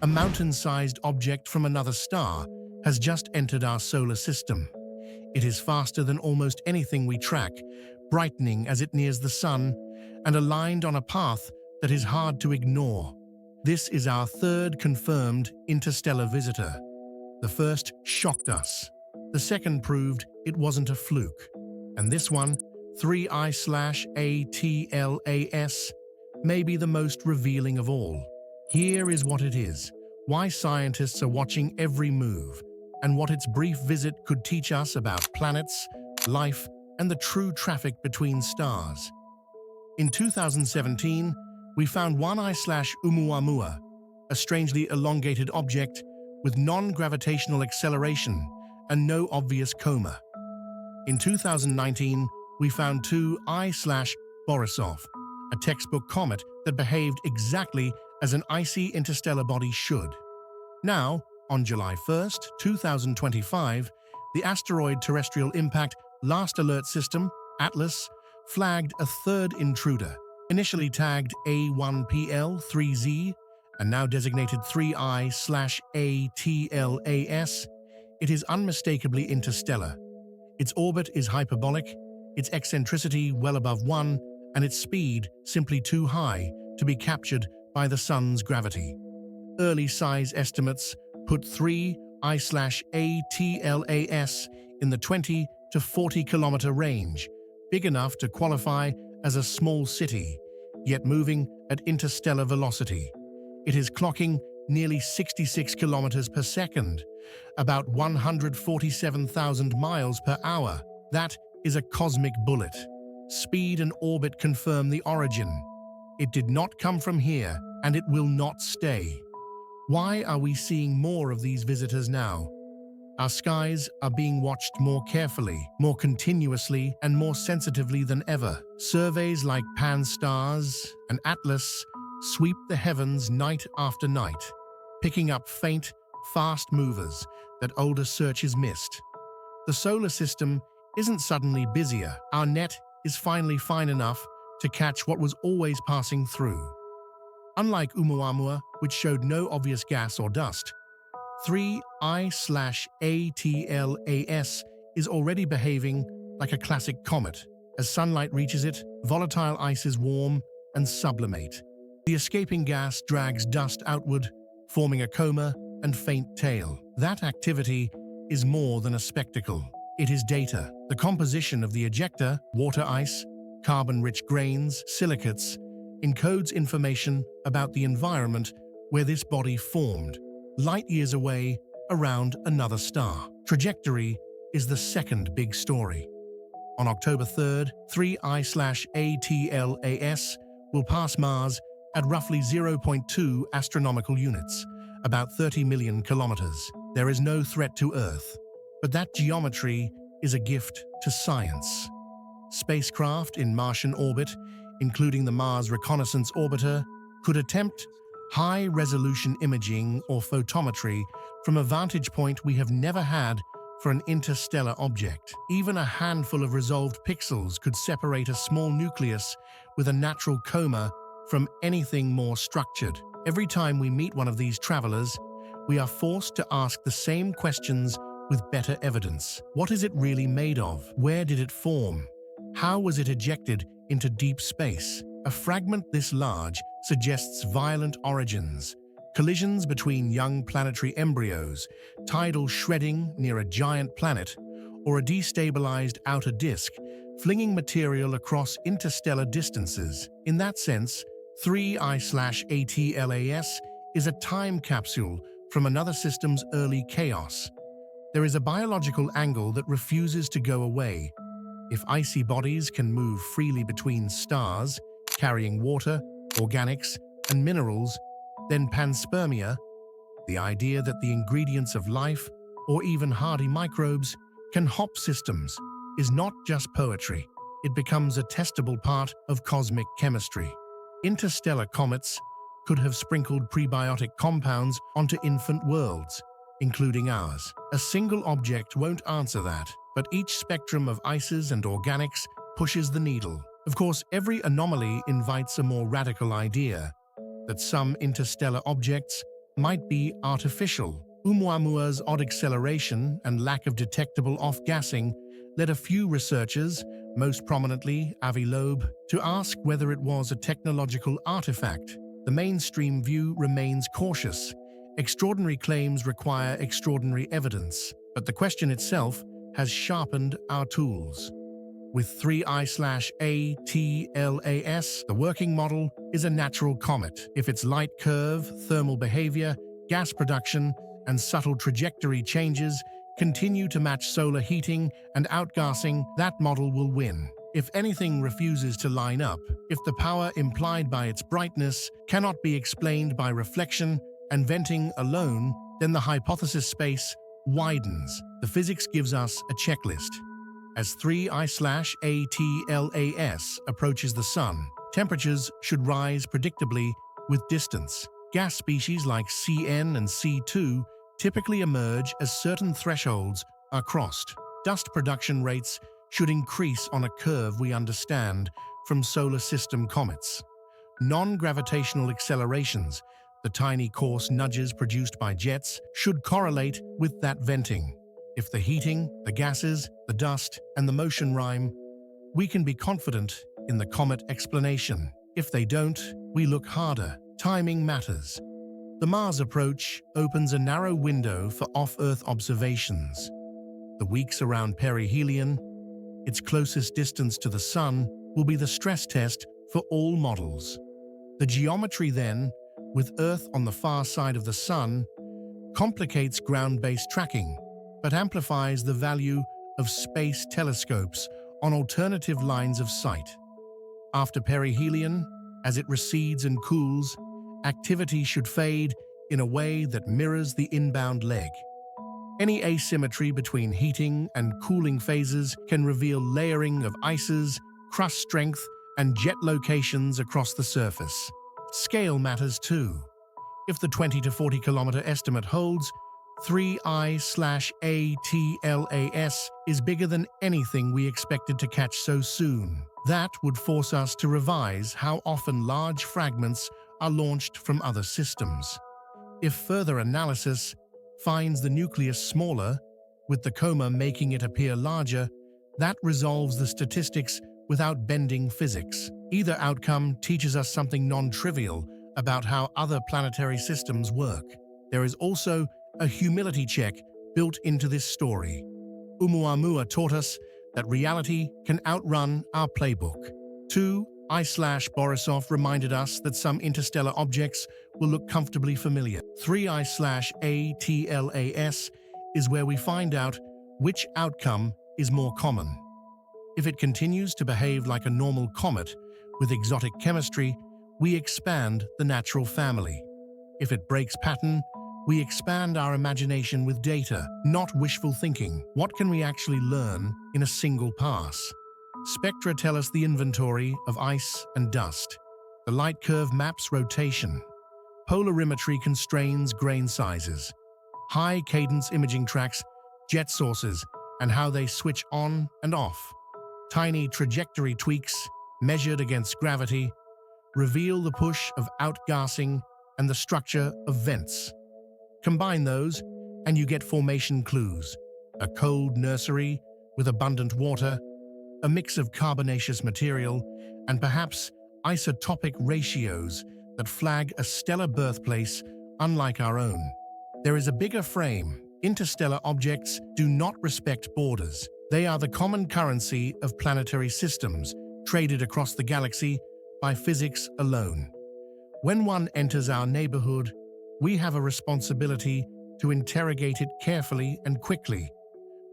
A mountain-sized object from another star has just entered our solar system. It is faster than almost anything we track, brightening as it nears the sun, and aligned on a path that is hard to ignore. This is our third confirmed interstellar visitor. The first shocked us. The second proved it wasn't a fluke. And this one, 3I/ATLAS, may be the most revealing of all. Here is what it is, why scientists are watching every move, and what its brief visit could teach us about planets, life, and the true traffic between stars. In 2017, we found 1I/Oumuamua, a strangely elongated object with non-gravitational acceleration and no obvious coma. In 2019, we found 2I/Borisov, a textbook comet that behaved exactly as an icy interstellar body should. Now, on July 1st, 2025, the Asteroid Terrestrial Impact Last Alert System, ATLAS, flagged a third intruder, initially tagged A1PL3Z and now designated 3I/ATLAS. It is unmistakably interstellar. Its orbit is hyperbolic, its eccentricity well above 1, and its speed simply too high to be captured by the Sun's gravity. Early size estimates put 3I/ATLAS in the 20 to 40 kilometer range, big enough to qualify as a small city, yet moving at interstellar velocity. It is clocking nearly 66 kilometers per second, about 147,000 miles per hour. That is a cosmic bullet. Speed and orbit confirm the origin. It did not come from here, and it will not stay. Why are we seeing more of these visitors now? Our skies are being watched more carefully, more continuously, and more sensitively than ever. Surveys like Pan-STARRS and ATLAS sweep the heavens night after night, picking up faint, fast movers that older searches missed. The solar system isn't suddenly busier. Our net is finally fine enough to catch what was always passing through. Unlike Oumuamua, which showed no obvious gas or dust, 3I/ATLAS is already behaving like a classic comet. As sunlight reaches it, volatile ices warm and sublimate. The escaping gas drags dust outward, forming a coma and faint tail. That activity is more than a spectacle. It is data. The composition of the ejector, water ice, carbon-rich grains, silicates, encodes information about the environment where this body formed, light years away around another star. Trajectory is the second big story. On October 3rd, 3I/ATLAS will pass Mars at roughly 0.2 astronomical units, about 30 million kilometers. There is no threat to Earth, but that geometry is a gift to science. Spacecraft in Martian orbit, including the Mars Reconnaissance Orbiter, could attempt high-resolution imaging or photometry from a vantage point we have never had for an interstellar object. Even a handful of resolved pixels could separate a small nucleus with a natural coma from anything more structured. Every time we meet one of these travelers, we are forced to ask the same questions with better evidence. What is it really made of? Where did it form? How was it ejected into deep space? A fragment this large suggests violent origins, collisions between young planetary embryos, tidal shredding near a giant planet, or a destabilized outer disk, flinging material across interstellar distances. In that sense, 3I/ATLAS is a time capsule from another system's early chaos. There is a biological angle that refuses to go away. If icy bodies can move freely between stars, carrying water, organics, and minerals, then panspermia, the idea that the ingredients of life, or even hardy microbes, can hop systems, is not just poetry. It becomes a testable part of cosmic chemistry. Interstellar comets could have sprinkled prebiotic compounds onto infant worlds, including ours. A single object won't answer that, but each spectrum of ices and organics pushes the needle. Of course, every anomaly invites a more radical idea, that some interstellar objects might be artificial. Oumuamua's odd acceleration and lack of detectable off-gassing led a few researchers, most prominently Avi Loeb, to ask whether it was a technological artifact. The mainstream view remains cautious. Extraordinary claims require extraordinary evidence, but the question itself has sharpened our tools. With 3I/ATLAS, the working model is a natural comet. If its light curve, thermal behavior, gas production, and subtle trajectory changes continue to match solar heating and outgassing, that model will win. If anything refuses to line up, if the power implied by its brightness cannot be explained by reflection and venting alone, then the hypothesis space widens. The physics gives us a checklist. As 3I/ATLAS approaches the Sun, temperatures should rise predictably with distance. Gas species like CN and C2 typically emerge as certain thresholds are crossed. Dust production rates should increase on a curve we understand from solar system comets. Non-gravitational accelerations, the tiny coarse nudges produced by jets, should correlate with that venting. If the heating, the gases, the dust, and the motion rhyme, we can be confident in the comet explanation. If they don't, we look harder. Timing matters. The Mars approach opens a narrow window for off-Earth observations. The weeks around Perihelion, its closest distance to the Sun, will be the stress test for all models. The geometry then, with Earth on the far side of the Sun, complicates ground-based tracking, but amplifies the value of space telescopes on alternative lines of sight. After Perihelion, as it recedes and cools, activity should fade in a way that mirrors the inbound leg. Any asymmetry between heating and cooling phases can reveal layering of ices, crust strength, and jet locations across the surface. Scale matters too. If the 20 to 40 kilometer estimate holds, 3I/ATLAS is bigger than anything we expected to catch so soon. That would force us to revise how often large fragments are launched from other systems. If further analysis finds the nucleus smaller, with the coma making it appear larger, that resolves the statistics without bending physics. Either outcome teaches us something non-trivial about how other planetary systems work. There is also a humility check built into this story. Oumuamua taught us that reality can outrun our playbook. 2I/Borisov reminded us that some interstellar objects will look comfortably familiar. 3I/ATLAS is where we find out which outcome is more common. If it continues to behave like a normal comet with exotic chemistry, we expand the natural family. If it breaks pattern, we expand our imagination with data, not wishful thinking. What can we actually learn in a single pass? Spectra tell us the inventory of ice and dust. The light curve maps rotation. Polarimetry constrains grain sizes. High cadence imaging tracks jet sources and how they switch on and off. Tiny trajectory tweaks, measured against gravity, reveal the push of outgassing and the structure of vents. Combine those, and you get formation clues. A cold nursery with abundant water, a mix of carbonaceous material, and perhaps isotopic ratios that flag a stellar birthplace unlike our own. There is a bigger frame. Interstellar objects do not respect borders. They are the common currency of planetary systems, traded across the galaxy by physics alone. When one enters our neighborhood, we have a responsibility to interrogate it carefully and quickly.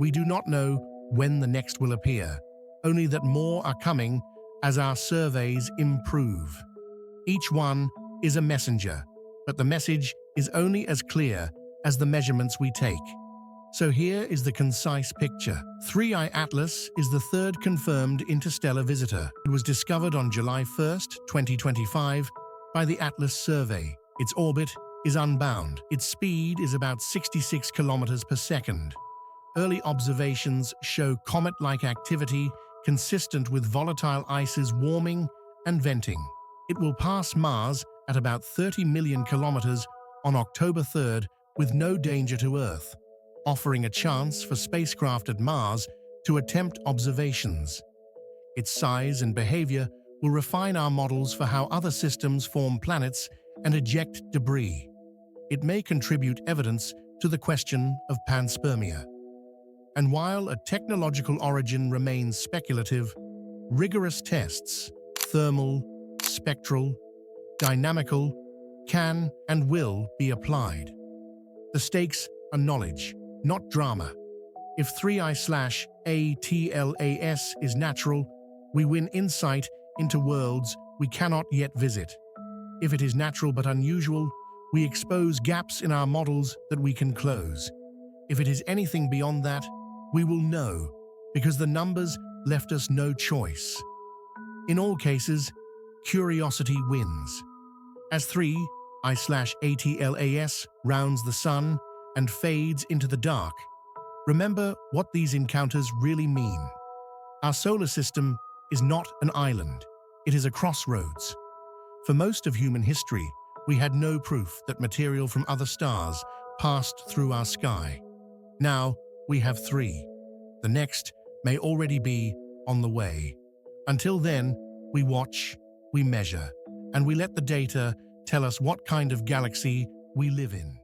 We do not know when the next will appear, only that more are coming as our surveys improve. Each one is a messenger, but the message is only as clear as the measurements we take. So here is the concise picture. 3I Atlas is the third confirmed interstellar visitor. It was discovered on July 1st, 2025 by the Atlas survey. Its orbit is unbound. Its speed is about 66 kilometers per second. Early observations show comet-like activity consistent with volatile ices warming and venting. It will pass Mars at about 30 million kilometers on October 3rd with no danger to Earth, offering a chance for spacecraft at Mars to attempt observations. Its size and behavior will refine our models for how other systems form planets and eject debris. It may contribute evidence to the question of panspermia. And while a technological origin remains speculative, rigorous tests, thermal, spectral, dynamical, can and will be applied. The stakes are knowledge, not drama. If 3I/ATLAS is natural, we win insight into worlds we cannot yet visit. If it is natural but unusual, we expose gaps in our models that we can close. If it is anything beyond that, we will know, because the numbers left us no choice. In all cases, curiosity wins. As 3I/ATLAS rounds the sun and fades into the dark, remember what these encounters really mean. Our solar system is not an island. It is a crossroads. For most of human history, we had no proof that material from other stars passed through our sky. Now, we have 3. The next may already be on the way. Until then, we watch, we measure, and we let the data tell us what kind of galaxy we live in.